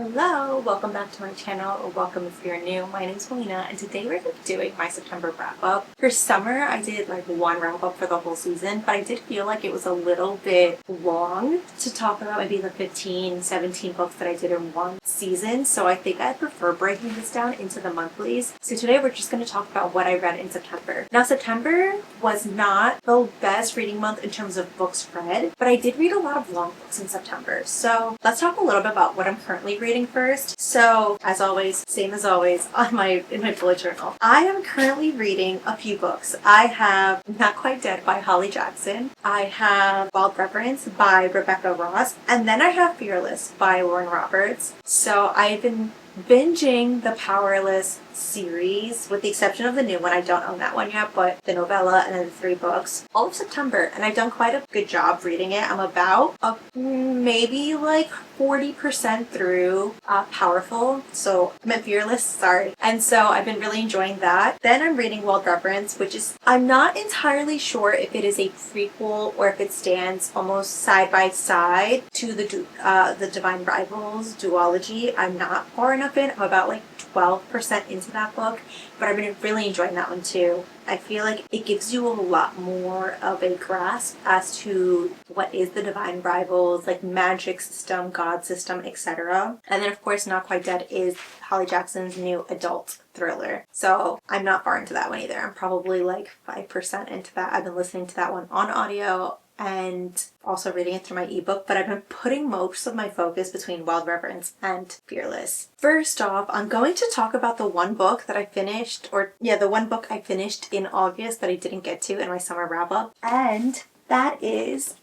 Hello, welcome back to my channel, or welcome if you're new. My name is Melina, and today we're doing my September wrap-up. For summer, I did like one wrap-up for the whole season, but I did feel like it was a little bit long to talk about maybe the 15, 17 books that I did in one season, so I think I prefer breaking this down into the monthlies. So today we're just going to talk about what I read in September. Now, September was not the best reading month in terms of books read, but I did read a lot of long books in September. So let's talk a little bit about what I'm currently reading first. So, as always, same as always, in my bullet journal, I am currently reading a few books. I have Not Quite Dead by Holly Jackson. I have Reverence by Rebecca Ross, and then I have Fearless by Lauren Roberts. So I've been binging the Powerless series, with the exception of the new one. I don't own that one yet, but the novella and then the 3 books, all of September, and I've done quite a good job reading it. I'm about maybe like 40% through Powerful, so I meant Fearless, sorry. And so I've been really enjoying that. Then I'm reading Reverence, which is, I'm not entirely sure if it is a prequel or if it stands almost side by side to the Divine Rivals duology. I'm not far enough in. I'm about like 12% into that book, but I've been really enjoying that one too. I feel like it gives you a lot more of a grasp as to what is the Divine Rivals, like magic system, god system, etc. And then of course Not Quite Dead is Holly Jackson's new adult thriller. So I'm not far into that one either. I'm probably like 5% into that. I've been listening to that one on audio and also reading it through my ebook, but I've been putting most of my focus between Wild Reverence and Fearless. First off, I'm going to talk about the one book that I finished, the one book I finished in August that I didn't get to in my summer wrap-up, and that is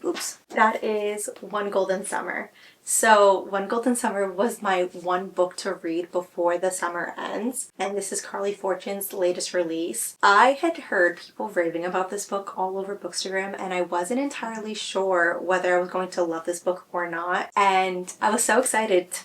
One Golden Summer. So One Golden Summer was my one book to read before the summer ends, and this is Carley Fortune's latest release. I had heard people raving about this book all over Bookstagram, and I wasn't entirely sure whether I was going to love this book or not, and I was so excited to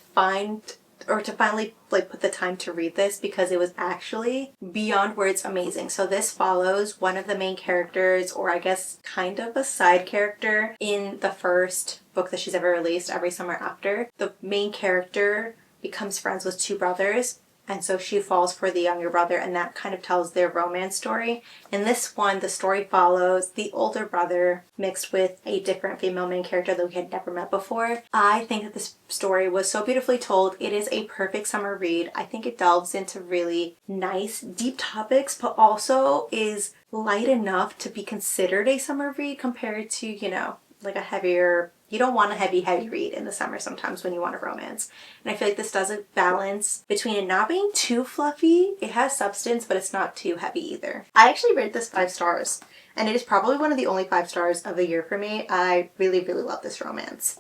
finally put the time to read this, because it was actually beyond words amazing. So this follows one of the main characters, or I guess kind of a side character, in the first book that she's ever released, Every Summer After. The main character becomes friends with 2 brothers, and so she falls for the younger brother, and that kind of tells their romance story. In this one, the story follows the older brother mixed with a different female main character that we had never met before. I think that this story was so beautifully told. It is a perfect summer read. I think it delves into really nice, deep topics, but also is light enough to be considered a summer read compared to, like a heavier... You don't want a heavy read in the summer sometimes when you want a romance. And I feel like this does a balance between it not being too fluffy. It has substance, but it's not too heavy either. I actually rated this 5 stars, and it is probably one of the only 5 stars of the year for me. I really, really love this romance.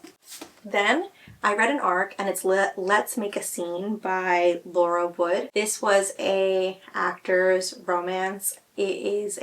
Then I read an arc, and it's Let's Make a Scene by Laura Wood. This was a actor's romance. It is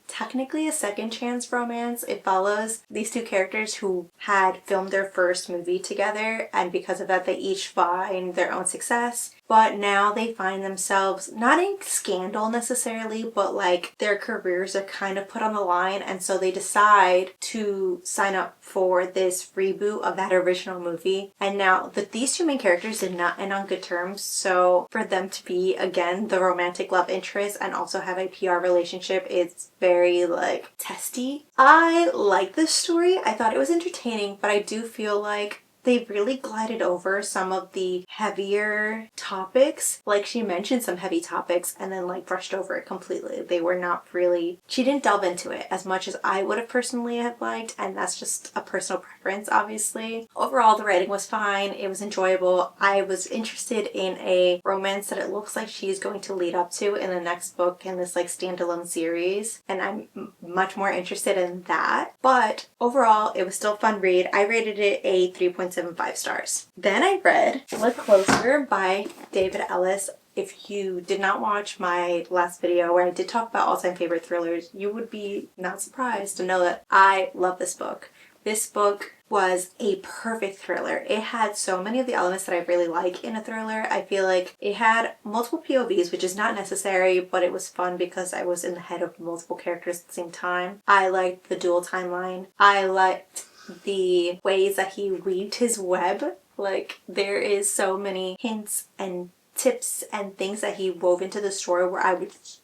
technically a second chance romance. It follows these 2 characters who had filmed their first movie together, and because of that they each find their own success. But now they find themselves not in scandal necessarily, but like their careers are kind of put on the line, and so they decide to sign up for this reboot of that original movie. And now these 2 main characters did not end on good terms, so for them to be again the romantic love interest and also have a PR relationship, it's very like testy. I like this story. I thought it was entertaining, but I do feel like they really glided over some of the heavier topics. Like, she mentioned some heavy topics and then like brushed over it completely. They were not really... She didn't delve into it as much as I would have personally have liked, and that's just a personal preference, obviously. Overall, the writing was fine. It was enjoyable. I was interested in a romance that it looks like she's going to lead up to in the next book in this like standalone series, and I'm much more interested in that. But overall, it was still a fun read. I rated it a 3.75 stars. Then I read Look Closer by David Ellis. If you did not watch my last video where I did talk about all-time favorite thrillers, you would be not surprised to know that I love this book. This book was a perfect thriller. It had so many of the elements that I really like in a thriller. I feel like it had multiple POVs, which is not necessary, but it was fun because I was in the head of multiple characters at the same time. I liked the dual timeline. I liked the ways that he weaved his web Like, there is so many hints and tips and things that he wove into the story where I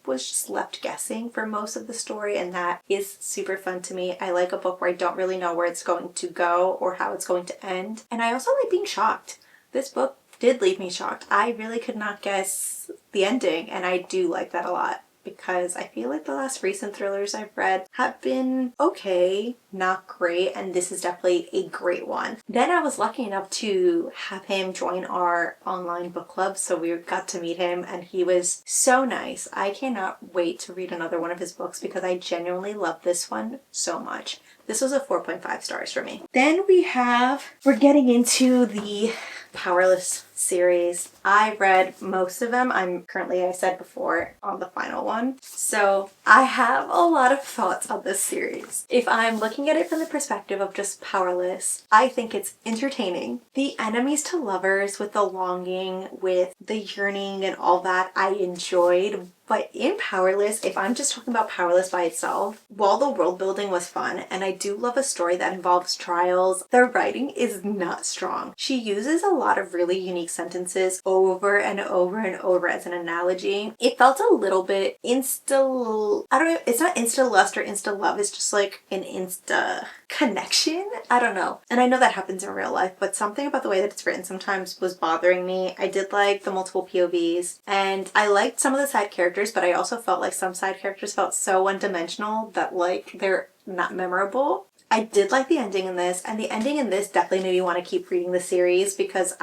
was just left guessing for most of the story, and that is super fun to me. I like a book where I don't really know where it's going to go or how it's going to end, and I also like being shocked. This book did leave me shocked. I really could not guess the ending, and I do like that a lot, because I feel like the last recent thrillers I've read have been okay, not great, and this is definitely a great one. Then I was lucky enough to have him join our online book club, so we got to meet him, and he was so nice. I cannot wait to read another one of his books because I genuinely love this one so much. This was a 4.5 stars for me. Then we're getting into the Powerless series. I read most of them. I'm currently, I said before, on the final one. So I have a lot of thoughts on this series. If I'm looking at it from the perspective of just Powerless, I think it's entertaining. The enemies to lovers with the longing, with the yearning and all that, I enjoyed. But in Powerless, if I'm just talking about Powerless by itself, while the world building was fun, and I do love a story that involves trials, the writing is not strong. She uses a lot of really unique sentences over and over and over as an analogy. It felt a little bit I don't know, it's not insta-lust or insta-love, it's just like an insta connection? I don't know. And I know that happens in real life, but something about the way that it's written sometimes was bothering me. I did like the multiple POVs, and I liked some of the side characters, but I also felt like some side characters felt so one-dimensional that like they're not memorable. I did like the ending in this, and the ending in this definitely made me want to keep reading the series, because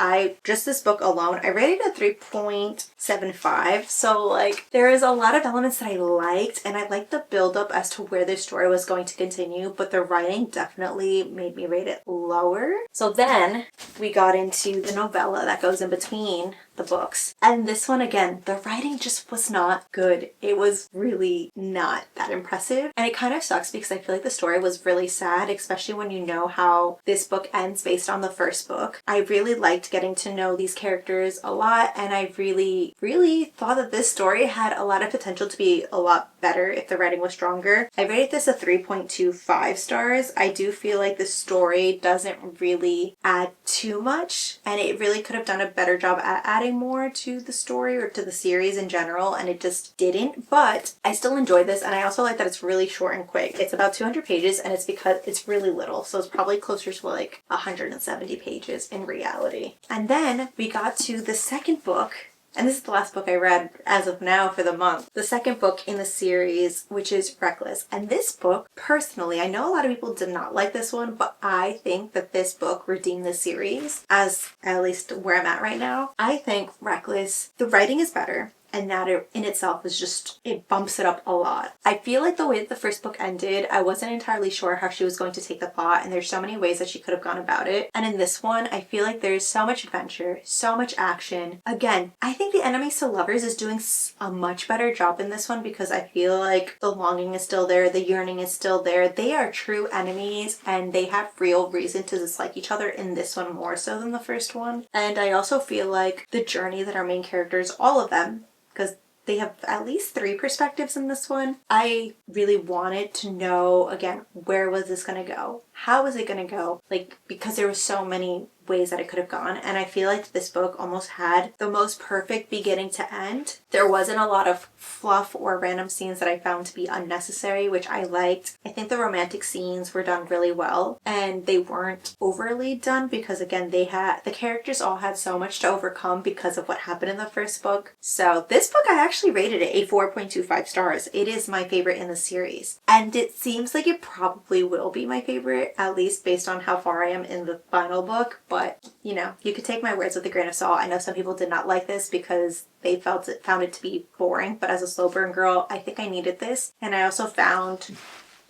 this book alone, I rated it a 3.75. So like there is a lot of elements that I liked, and I liked the build up as to where this story was going to continue, but the writing definitely made me rate it lower. So then we got into the novella that goes in between the books. And this one, again, the writing just was not good. It was really not that impressive. And it kind of sucks because I feel like the story was really sad, especially when you know how this book ends based on the first book. I really liked getting to know these characters a lot, and I really, really thought that this story had a lot of potential to be a lot better if the writing was stronger. I rated this a 3.25 stars. I do feel like the story doesn't really add too much, and it really could have done a better job at adding more to the story or to the series in general, and it just didn't. But I still enjoyed this, and I also like that it's really short and quick. It's about 200 pages, and it's because it's really little, so it's probably closer to like 170 pages in reality. And then we got to the second book, and this is the last book I read as of now for the month. The second book in the series, which is Reckless. And this book, personally, I know a lot of people did not like this one, but I think that this book redeemed the series, as at least where I'm at right now. I think Reckless, the writing is better, and that in itself is just, it bumps it up a lot. I feel like the way that the first book ended, I wasn't entirely sure how she was going to take the plot, and there's so many ways that she could have gone about it. And in this one, I feel like there's so much adventure, so much action. Again, I think the enemies to lovers is doing a much better job in this one, because I feel like the longing is still there, the yearning is still there. They are true enemies, and they have real reason to dislike each other in this one more so than the first one. And I also feel like the journey that our main characters, all of them, because they have at least 3 perspectives in this one. I really wanted to know, again, where was this going to go? How was it going to go? Like, because there were so many ways that it could have gone, and I feel like this book almost had the most perfect beginning to end. There wasn't a lot of fluff or random scenes that I found to be unnecessary, which I liked. I think the romantic scenes were done really well, and they weren't overly done, because again, the characters all had so much to overcome because of what happened in the first book. So this book, I actually rated it a 4.25 stars. It is my favorite in the series, and it seems like it probably will be my favorite, at least based on how far I am in the final book. But, you know, you could take my words with a grain of salt. I know some people did not like this because they found it to be boring, but as a slow burn girl, I think I needed this. And I also found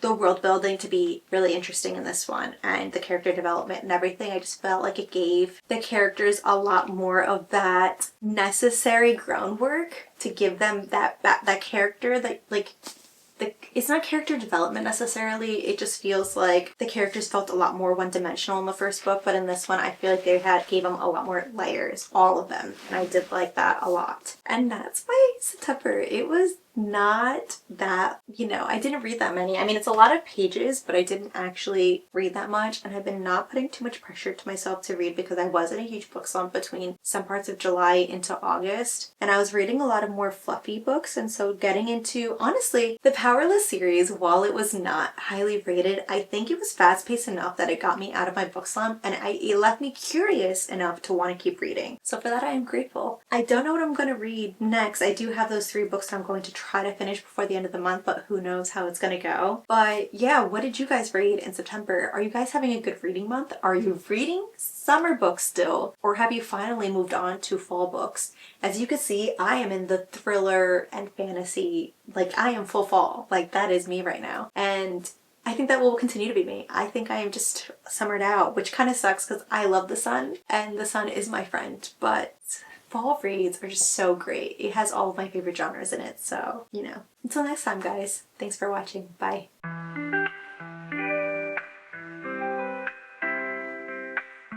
the world building to be really interesting in this one, and the character development and everything. I just felt like it gave the characters a lot more of that necessary groundwork to give them that character that, like, it's not character development necessarily, it just feels like the characters felt a lot more one-dimensional in the first book, but in this one I feel like they gave them a lot more layers, all of them, and I did like that a lot. And that's my September. It was not that, I didn't read that many. I mean, it's a lot of pages, but I didn't actually read that much, and I've been not putting too much pressure to myself to read because I was in a huge book slump between some parts of July into August, and I was reading a lot of more fluffy books, and so getting into, honestly, the Powerless series, while it was not highly rated, I think it was fast-paced enough that it got me out of my book slump, and it left me curious enough to want to keep reading. So for that, I am grateful. I don't know what I'm going to read next. I do have those 3 books I'm going to try to finish before the end of the month, but who knows how it's gonna go. But yeah, what did you guys read in September? Are you guys having a good reading month? Are you reading summer books still? Or have you finally moved on to fall books? As you can see, I am in the thriller and fantasy, like I am full fall. Like that is me right now. And I think that will continue to be me. I think I am just summered out, which kind of sucks because I love the sun and the sun is my friend, but fall reads are just so great. It has all of my favorite genres in it, so, Until next time, guys. Thanks for watching. Bye.